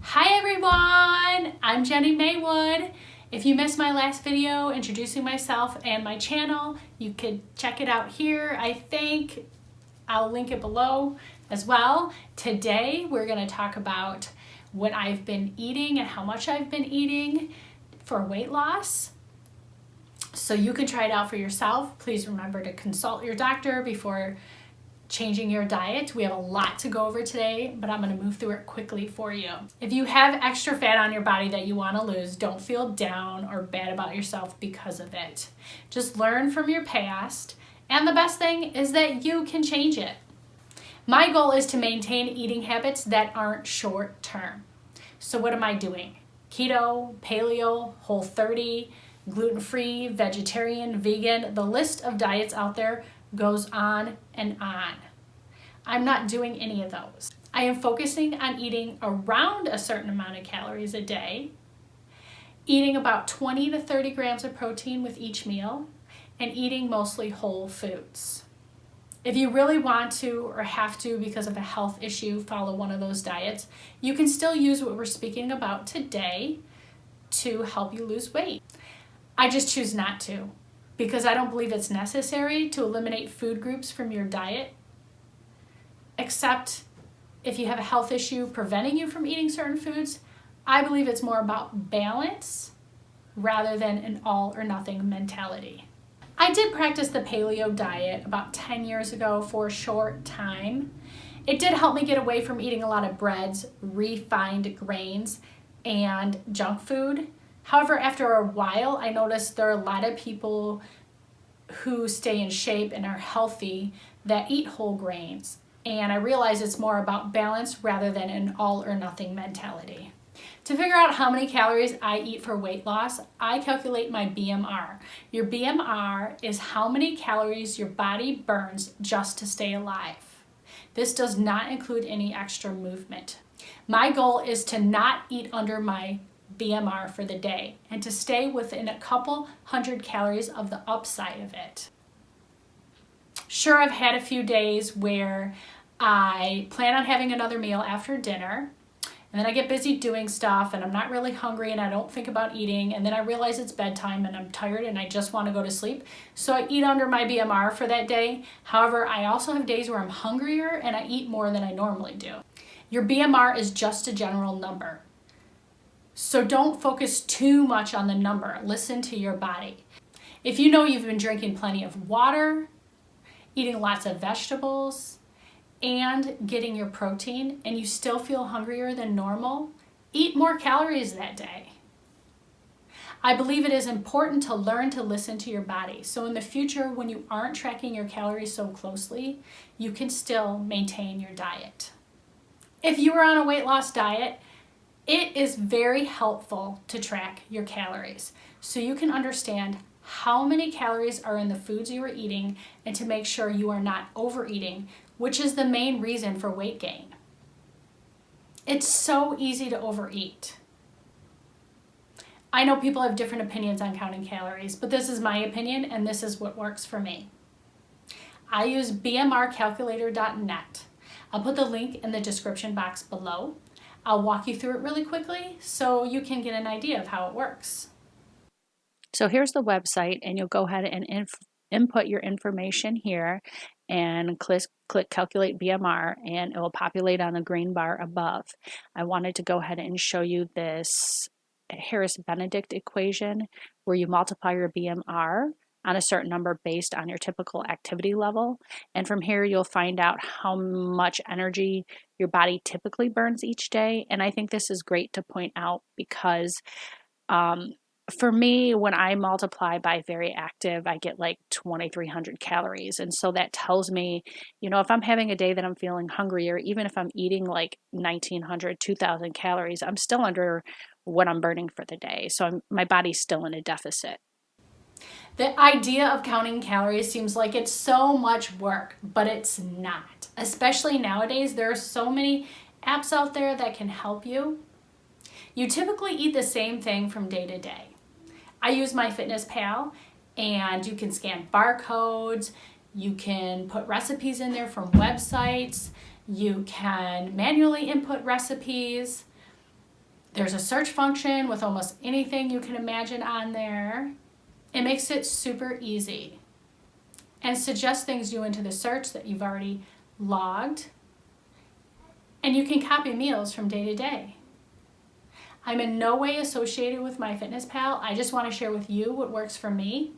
Hi everyone, I'm Jenny Maywood. If you missed my last video introducing myself and my channel, you could check it out here. I think I'll link it below as well. Today we're going to talk about what I've been eating and how much I've been eating for weight loss. So you can try it out for yourself. Please remember to consult your doctor before changing your diet. We have a lot to go over today, but I'm going to move through it quickly for you. If you have extra fat on your body that you want to lose, don't feel down or bad about yourself because of it. Just learn from your past, and the best thing is that you can change it. My goal is to maintain eating habits that aren't short term. So what am I doing? Keto, paleo, Whole30, gluten-free, vegetarian, vegan, the list of diets out there goes on and on. I'm not doing any of those. I am focusing on eating around a certain amount of calories a day, eating about 20 to 30 grams of protein with each meal, and eating mostly whole foods. If you really want to or have to because of a health issue follow one of those diets, you can still use what we're speaking about today to help you lose weight. I just choose not to, because I don't believe it's necessary to eliminate food groups from your diet, except if you have a health issue preventing you from eating certain foods. I believe it's more about balance rather than an all or nothing mentality. I did practice the paleo diet about 10 years ago for a short time. It did help me get away from eating a lot of breads, refined grains, and junk food. However, after a while, I noticed there are a lot of people who stay in shape and are healthy that eat whole grains. And I realized it's more about balance rather than an all or nothing mentality. To figure out how many calories I eat for weight loss, I calculate my BMR. Your BMR is how many calories your body burns just to stay alive. This does not include any extra movement. My goal is to not eat under my BMR for the day and to stay within a couple hundred calories of the upside of it. Sure, I've had a few days where I plan on having another meal after dinner, and then I get busy doing stuff and I'm not really hungry and I don't think about eating, and then I realize it's bedtime and I'm tired and I just want to go to sleep, so I eat under my BMR for that day. However, I also have days where I'm hungrier and I eat more than I normally do. Your BMR is just a general number. So don't focus too much on the number. Listen to your body. If you know you've been drinking plenty of water, eating lots of vegetables, and getting your protein, and you still feel hungrier than normal, eat more calories that day. I believe it is important to learn to listen to your body. So in the future, when you aren't tracking your calories so closely, you can still maintain your diet. If you are on a weight loss diet, it is very helpful to track your calories so you can understand how many calories are in the foods you are eating and to make sure you are not overeating, which is the main reason for weight gain. It's so easy to overeat. I know people have different opinions on counting calories, but this is my opinion and this is what works for me. I use bmrcalculator.net. I'll put the link in the description box below. I'll walk you through it really quickly so you can get an idea of how it works. So here's the website, and you'll go ahead and input your information here and click calculate BMR, and it will populate on the green bar above. I wanted to go ahead and show you this Harris-Benedict equation where you multiply your BMR on a certain number based on your typical activity level. And from here, you'll find out how much energy your body typically burns each day. And I think this is great to point out because for me, when I multiply by very active, I get like 2,300 calories. And so that tells me, if I'm having a day that I'm feeling hungry, or even if I'm eating like 1,900, 2,000 calories, I'm still under what I'm burning for the day. So my body's still in a deficit. The idea of counting calories seems like it's so much work, but it's not. Especially nowadays, there are so many apps out there that can help you. You typically eat the same thing from day to day. I use MyFitnessPal, and you can scan barcodes, you can put recipes in there from websites, you can manually input recipes. There's a search function with almost anything you can imagine on there. It makes it super easy and suggests things you into the search that you've already logged. And you can copy meals from day to day. I'm in no way associated with MyFitnessPal. I just want to share with you what works for me.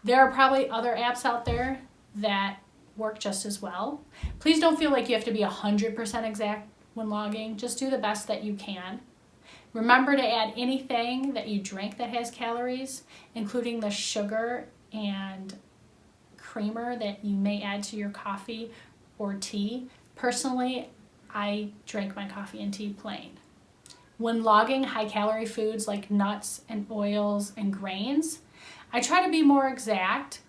There are probably other apps out there that work just as well. Please don't feel like you have to be 100% exact when logging. Just do the best that you can. Remember to add anything that you drink that has calories, including the sugar and creamer that you may add to your coffee or tea. Personally, I drink my coffee and tea plain. When logging high-calorie foods like nuts and oils and grains, I try to be more exact.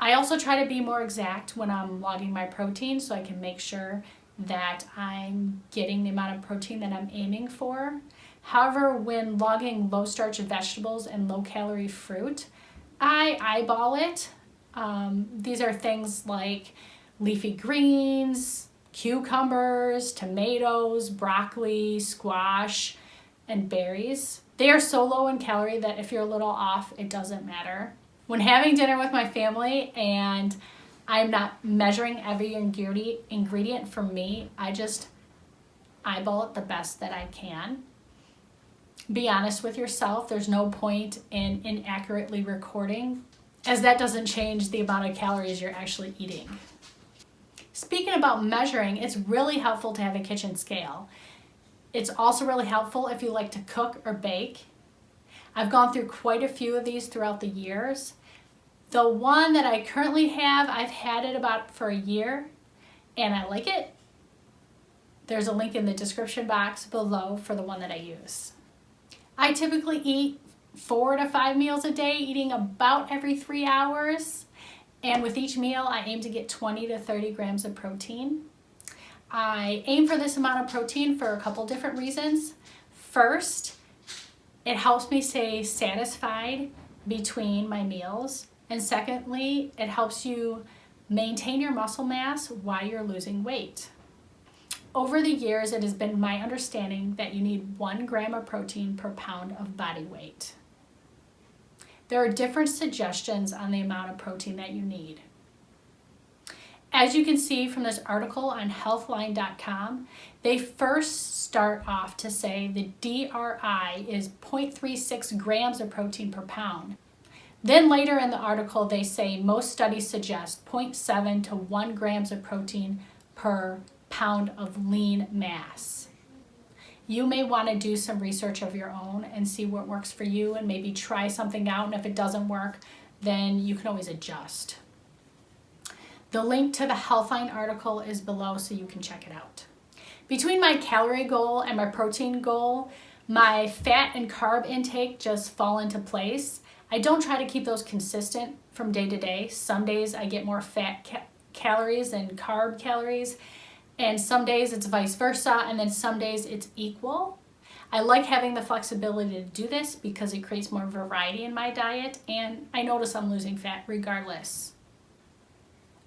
I also try to be more exact when I'm logging my protein so I can make sure that I'm getting the amount of protein that I'm aiming for. However, when logging low-starch vegetables and low-calorie fruit, I eyeball it. These are things like leafy greens, cucumbers, tomatoes, broccoli, squash, and berries. They are so low in calorie that if you're a little off, it doesn't matter. When having dinner with my family and I'm not measuring every ingredient for me, I just eyeball it the best that I can. Be honest with yourself. There's no point in inaccurately recording, as that doesn't change the amount of calories you're actually eating. Speaking about measuring, it's really helpful to have a kitchen scale. It's also really helpful if you like to cook or bake. I've gone through quite a few of these throughout the years. The one that I currently have, I've had it about for a year and I like it. There's a link in the description box below for the one that I use. I typically eat 4 to 5 meals a day, eating about every 3 hours. And with each meal, I aim to get 20 to 30 grams of protein. I aim for this amount of protein for a couple different reasons. First, it helps me stay satisfied between my meals. And secondly, it helps you maintain your muscle mass while you're losing weight. Over the years, it has been my understanding that you need 1 gram of protein per pound of body weight. There are different suggestions on the amount of protein that you need. As you can see from this article on healthline.com, they first start off to say the DRI is 0.36 grams of protein per pound. Then later in the article, they say most studies suggest 0.7 to 1 grams of protein per pound of lean mass. You may want to do some research of your own and see what works for you and maybe try something out, and if it doesn't work, then you can always adjust. The link to the Healthline article is below so you can check it out. Between my calorie goal and my protein goal, my fat and carb intake just fall into place. I don't try to keep those consistent from day to day. Some days I get more fat calories than carb calories, and some days it's vice versa, and then some days it's equal. I like having the flexibility to do this because it creates more variety in my diet, and I notice I'm losing fat regardless.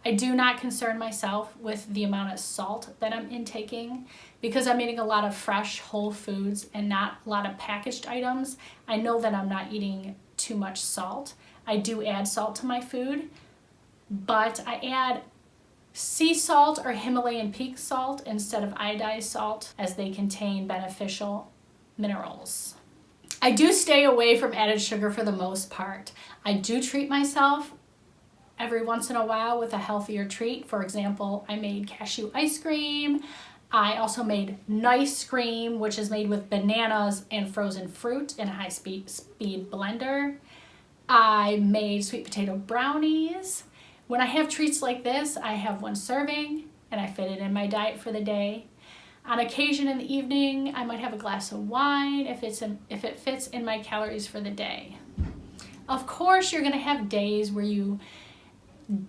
I do not concern myself with the amount of salt that I'm intaking because I'm eating a lot of fresh, whole foods and not a lot of packaged items. I know that I'm not eating too much salt. I do add salt to my food, but I add sea salt or Himalayan peak salt instead of iodized salt, as they contain beneficial minerals. I do stay away from added sugar for the most part. I do treat myself every once in a while with a healthier treat. For example, I made cashew ice cream. I also made nice cream, which is made with bananas and frozen fruit in a high-speed blender. I made sweet potato brownies. When I have treats like this, I have 1 serving and I fit it in my diet for the day. On occasion in the evening, I might have a glass of wine if it fits in my calories for the day. Of course, you're gonna have days where you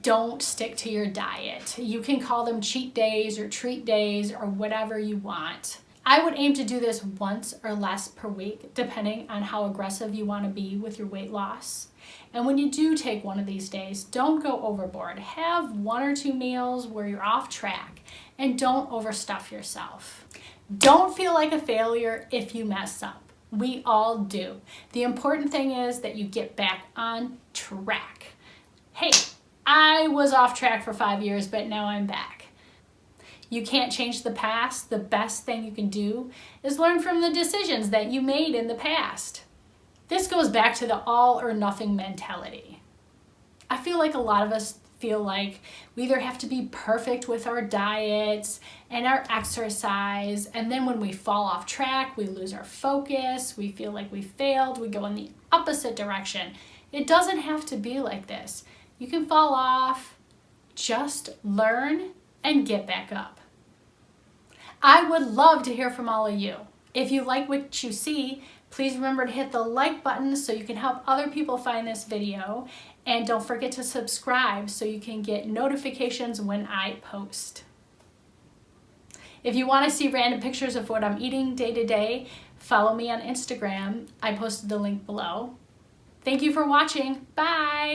don't stick to your diet. You can call them cheat days or treat days or whatever you want. I would aim to do this once or less per week, depending on how aggressive you want to be with your weight loss. And when you do take one of these days, don't go overboard. Have 1 or 2 meals where you're off track and don't overstuff yourself. Don't feel like a failure if you mess up. We all do. The important thing is that you get back on track. Hey, I was off track for 5 years, but now I'm back. You can't change the past. The best thing you can do is learn from the decisions that you made in the past. This goes back to the all or nothing mentality. I feel like a lot of us feel like we either have to be perfect with our diets and our exercise, and then when we fall off track, we lose our focus, we feel like we failed, we go in the opposite direction. It doesn't have to be like this. You can fall off, just learn and get back up. I would love to hear from all of you. If you like what you see, please remember to hit the like button so you can help other people find this video. And don't forget to subscribe so you can get notifications when I post. If you want to see random pictures of what I'm eating day to day, follow me on Instagram. I posted the link below. Thank you for watching. Bye.